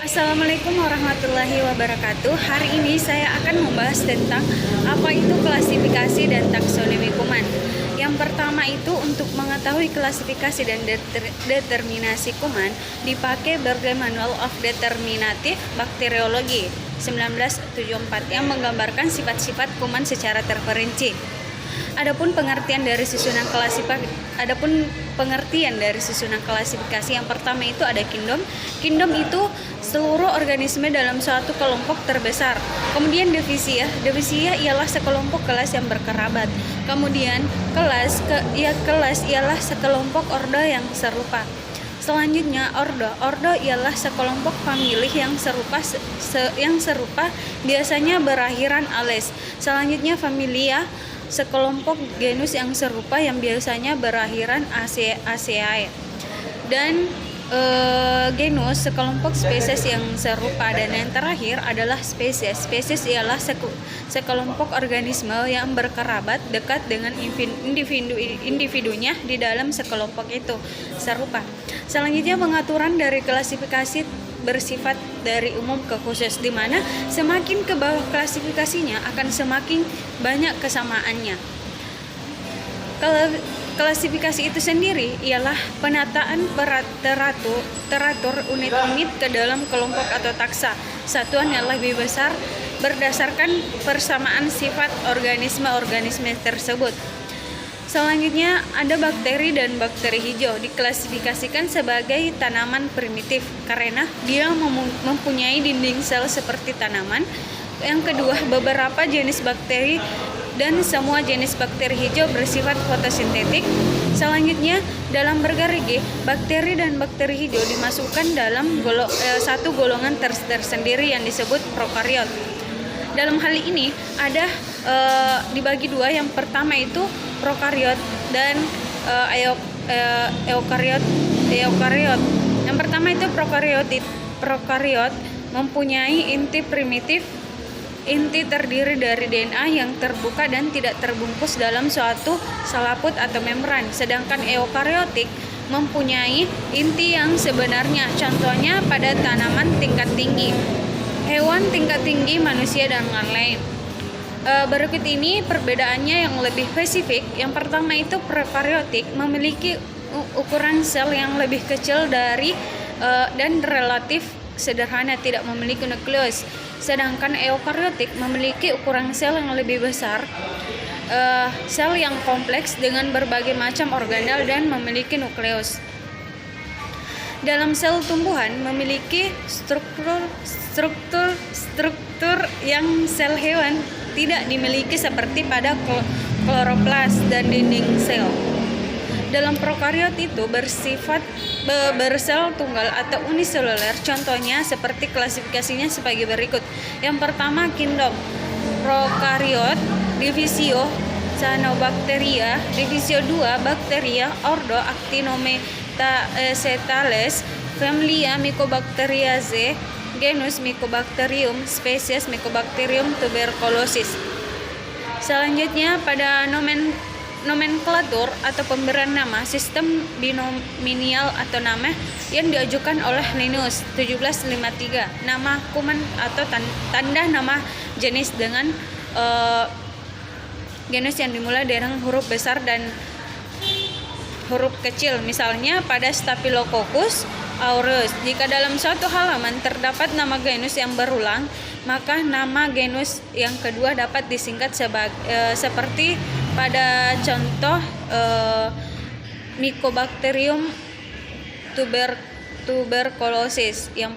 Assalamualaikum warahmatullahi wabarakatuh. Hari ini saya akan membahas tentang apa itu klasifikasi dan taksonomi kuman. Yang pertama itu untuk mengetahui klasifikasi dan determinasi kuman dipakai Berger Manual of Determinative Bacteriology 1974 yang menggambarkan sifat-sifat kuman secara terperinci. Adapun pengertian dari susunan klasifikasi yang pertama itu ada kingdom. Kingdom itu seluruh organisme dalam suatu kelompok terbesar. Kemudian divisi ialah sekelompok kelas yang berkerabat. Kemudian kelas ialah sekelompok ordo yang serupa. Selanjutnya ordo ialah sekelompok famili yang serupa biasanya berakhiran ales. Selanjutnya familia sekelompok genus yang serupa yang biasanya berakhiran aceae. Dan genus sekelompok spesies yang serupa, dan yang terakhir adalah spesies. Spesies ialah sekelompok organisme yang berkerabat dekat dengan individunya di dalam sekelompok itu serupa. Selanjutnya pengaturan dari klasifikasi bersifat dari umum ke khusus, di mana semakin ke bawah klasifikasinya akan semakin banyak kesamaannya. Klasifikasi itu sendiri ialah penataan teratur unit-unit ke dalam kelompok atau taksa satuan yang lebih besar berdasarkan persamaan sifat organisme tersebut. Selanjutnya ada bakteri dan bakteri hijau diklasifikasikan sebagai tanaman primitif karena dia mempunyai dinding sel seperti tanaman. Yang kedua, beberapa jenis bakteri dan semua jenis bakteri hijau bersifat fotosintetik. Selanjutnya, dalam bergerigi, bakteri dan bakteri hijau dimasukkan dalam satu golongan tersendiri yang disebut prokariot. Dalam hal ini ada dibagi dua. Yang pertama itu prokariot dan eukariot. Yang pertama itu prokariot mempunyai inti primitif. Inti terdiri dari DNA yang terbuka dan tidak terbungkus dalam suatu selaput atau membran. Sedangkan eukariotik mempunyai inti yang sebenarnya. Contohnya pada tanaman tingkat tinggi, hewan tingkat tinggi, manusia, dan lain-lain. Berikut ini perbedaannya yang lebih spesifik. Yang pertama itu prokariotik memiliki ukuran sel yang lebih kecil dan relatif sederhana, tidak memiliki nukleus. Sedangkan eukariotik memiliki ukuran sel yang lebih besar, sel yang kompleks dengan berbagai macam organel dan memiliki nukleus. Dalam sel tumbuhan memiliki struktur yang sel hewan tidak dimiliki seperti pada kloroplas dan dinding sel. Dalam prokariot itu bersifat bersel tunggal atau uniseluler. Contohnya seperti klasifikasinya sebagai berikut. Yang pertama kingdom. Prokariot, divisio Cyanobacteria, divisio 2 Bacteria, ordo Actinomycetales, familia Mycobacteriaceae, genus Mycobacterium, spesies Mycobacterium tuberculosis. Selanjutnya pada nomenklatur atau pemberian nama, sistem binomial atau nama yang diajukan oleh Linnaeus 1753. Nama kuman atau tanda nama jenis dengan genus yang dimulai dari huruf besar dan huruf kecil. Misalnya pada Staphylococcus aureus, jika dalam suatu halaman terdapat nama genus yang berulang, maka nama genus yang kedua dapat disingkat seperti pada contoh Mycobacterium tuberculosis. Yang